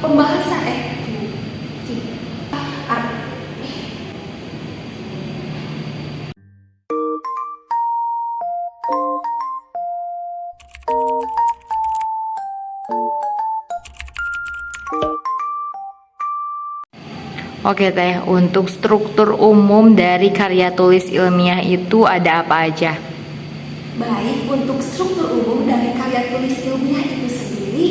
pembahasan Oke Teh, untuk struktur umum dari karya tulis ilmiah itu ada apa aja? Baik, untuk struktur umum dari karya tulis ilmiah itu sendiri,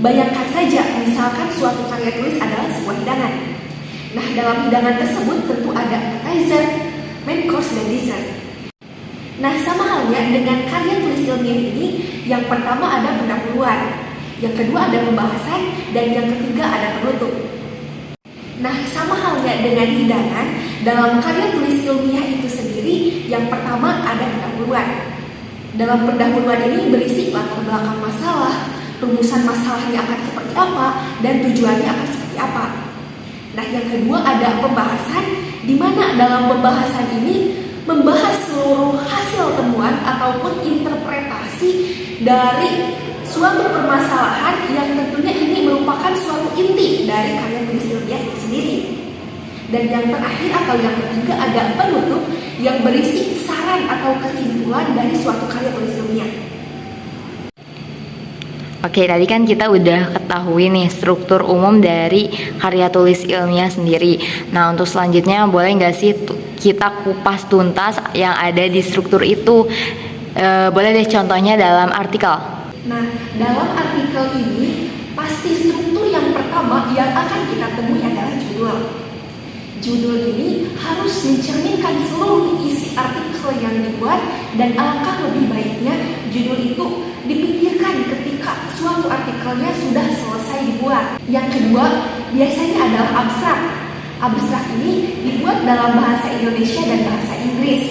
bayangkan saja misalkan suatu karya tulis adalah sebuah hidangan. Nah, dalam hidangan tersebut tentu ada appetizer, main course, dan dessert. Nah, sama halnya dengan karya tulis ilmiah ini, yang pertama ada pendahuluan, yang kedua ada pembahasan, dan yang ketiga ada penutup. Nah, sama halnya dengan hidangan, dalam karya tulis ilmiah itu sendiri, yang pertama ada pendahuluan. Dalam pendahuluan ini berisi latar belakang masalah, rumusan masalahnya akan seperti apa, dan tujuannya akan seperti apa. Nah, yang kedua ada pembahasan, di mana dalam pembahasan ini membahas seluruh hasil temuan ataupun interpretasi dari suatu permasalahan yang tentunya ini merupakan suatu inti dari karya tulis ilmiah itu sendiri. Dan yang terakhir atau yang ketiga ada penutup yang berisi saran atau kesimpulan dari suatu karya tulis ilmiah. Oke, tadi kan kita udah ketahui nih struktur umum dari karya tulis ilmiah sendiri. Nah, untuk selanjutnya boleh nggak sih kita kupas tuntas yang ada di struktur itu? Boleh deh contohnya dalam artikel. Nah, dalam artikel ini pasti struktur yang pertama yang akan kita temui adalah judul. Judul ini harus mencerminkan seluruh isi artikel yang dibuat, dan alangkah lebih baiknya judul itu dipikirkan ketika suatu artikelnya sudah selesai dibuat. Yang kedua, biasanya adalah abstrak. Abstrak ini dibuat dalam bahasa Indonesia dan bahasa Inggris,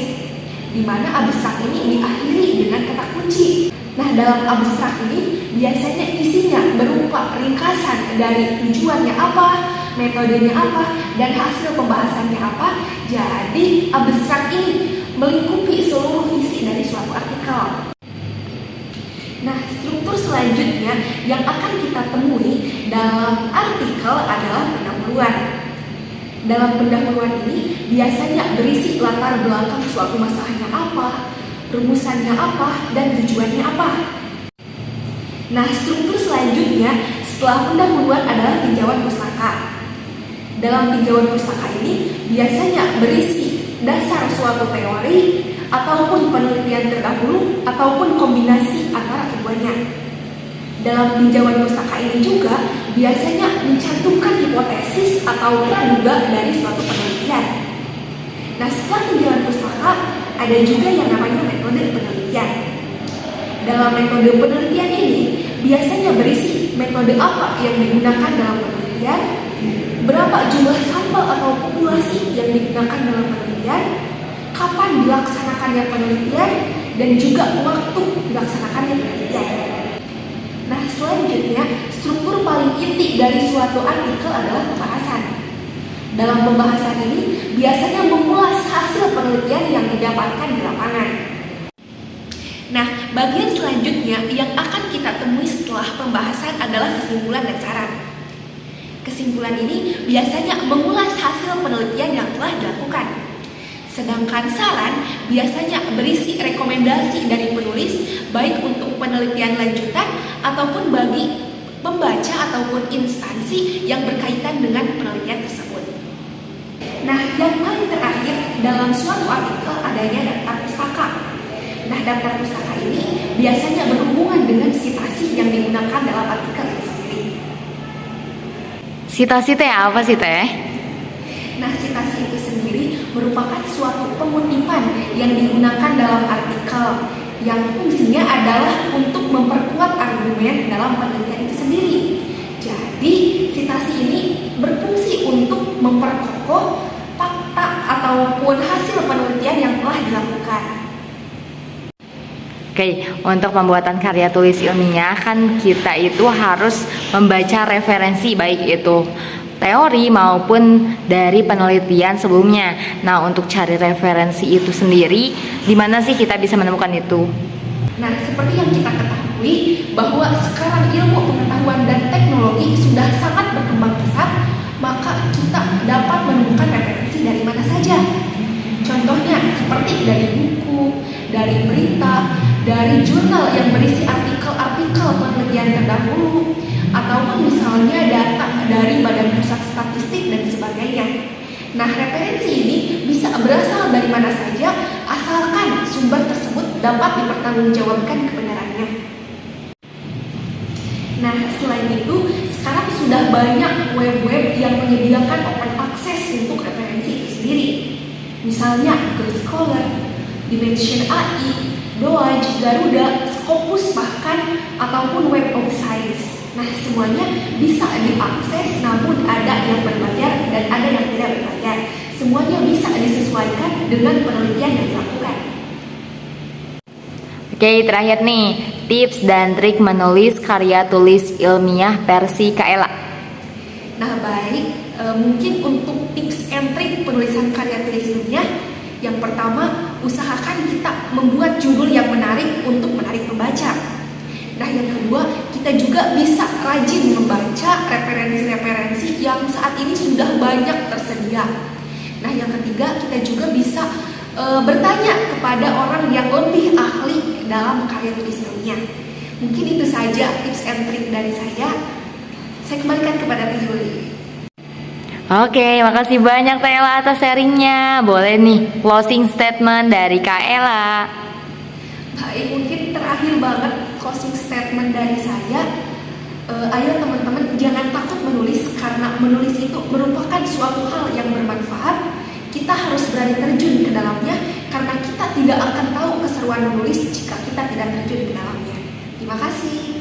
di mana abstrak ini diakhiri dengan kata kunci. Nah, dalam abstrak ini biasanya isinya berupa ringkasan dari tujuannya apa, metodenya apa, dan hasil pembahasannya apa. Jadi abstrak ini melingkupi seluruh isi dari suatu artikel. Nah, struktur selanjutnya yang akan kita temui dalam artikel adalah pendahuluan. Dalam pendahuluan ini biasanya berisi latar belakang suatu masalahnya apa, rumusannya apa, dan tujuannya apa. Nah, struktur selanjutnya setelah pendahuluan adalah tinjauan pustaka. Dalam tinjauan pustaka ini biasanya berisi dasar suatu teori ataupun penelitian terdahulu ataupun kombinasi antara keduanya. Dalam tinjauan pustaka ini juga biasanya mencantumkan hipotesis atau praduga dari suatu penelitian. Nah, setelah tinjauan pustaka ada juga yang namanya metode penelitian. Dalam metode penelitian ini biasanya berisi metode apa yang digunakan dalam penelitian, berapa jumlah sampel atau populasi yang digunakan dalam penelitian, kapan dilaksanakannya penelitian, dan juga waktu dilaksanakannya penelitian. Nah, selanjutnya struktur paling inti dari suatu artikel adalah pembahasan. Dalam pembahasan ini biasanya mengulas hasil penelitian yang didapatkan di lapangan. Nah, bagian selanjutnya yang akan kita temui setelah pembahasan adalah kesimpulan dan saran. Kesimpulan ini biasanya mengulas hasil penelitian yang telah dilakukan. Sedangkan saran biasanya berisi rekomendasi dari penulis baik untuk penelitian lanjutan ataupun bagi pembaca ataupun instansi yang berkaitan dengan penelitian tersebut. Nah, yang paling terakhir dalam suatu artikel adanya daftar pustaka. Nah, daftar pustaka ini biasanya berhubungan dengan sitasi yang digunakan dalam artikel itu sendiri. Sitasi teh apa sih teh? Nah, sitasi itu sendiri merupakan suatu pengutipan yang digunakan dalam artikel yang fungsinya adalah untuk memperkuat argumen dalam penelitian itu sendiri. Jadi, sitasi ini berfungsi untuk memperkokoh fakta ataupun hasil penelitian yang telah dilakukan. Oke, untuk pembuatan karya tulis ilmiah kan kita itu harus membaca referensi baik itu teori maupun dari penelitian sebelumnya. Nah, untuk cari referensi itu sendiri, di mana sih kita bisa menemukan itu? Nah, seperti yang kita ketahui bahwa sekarang ilmu pengetahuan dan teknologi sudah sangat seperti dari buku, dari berita, dari jurnal yang berisi artikel-artikel penelitian terdahulu, ataupun misalnya data dari Badan Pusat Statistik dan sebagainya. Nah, referensi ini bisa berasal dari mana saja, asalkan sumber tersebut dapat dipertanggungjawabkan kebenarannya. Nah, selain itu, sekarang sudah banyak web-web yang menyediakan open access untuk referensi itu sendiri. Misalnya Google Scholar, Dimension AI, Doaj, Garuda, Scopus bahkan, ataupun Web of Science. Nah, semuanya bisa diakses, namun ada yang berbayar dan ada yang tidak berbayar. Semuanya bisa disesuaikan dengan penelitian yang dilakukan. Oke, terakhir nih, tips dan trik menulis karya tulis ilmiah versi Kaela. Nah, baik, mungkin untuk tips and trik penulisan karya tulis ilmiah, yang pertama, usahakan kita membuat judul yang menarik untuk menarik pembaca. Nah, yang kedua, kita juga bisa rajin membaca referensi-referensi yang saat ini sudah banyak tersedia. Nah, yang ketiga, kita juga bisa bertanya kepada orang yang lebih ahli dalam karya tulis ilmiah. Mungkin itu saja tips and trik dari saya. Saya kembalikan kepada Teh Juli. Oke, makasih banyak Teh Ela atas sharingnya. Boleh nih closing statement dari Kak Ela. Baik, mungkin terakhir banget closing statement dari saya. Ayo teman-teman, jangan takut menulis, karena menulis itu merupakan suatu hal yang bermanfaat. Kita harus berani terjun ke dalamnya, karena kita tidak akan tahu keseruan menulis jika kita tidak terjun ke dalamnya. Terima kasih.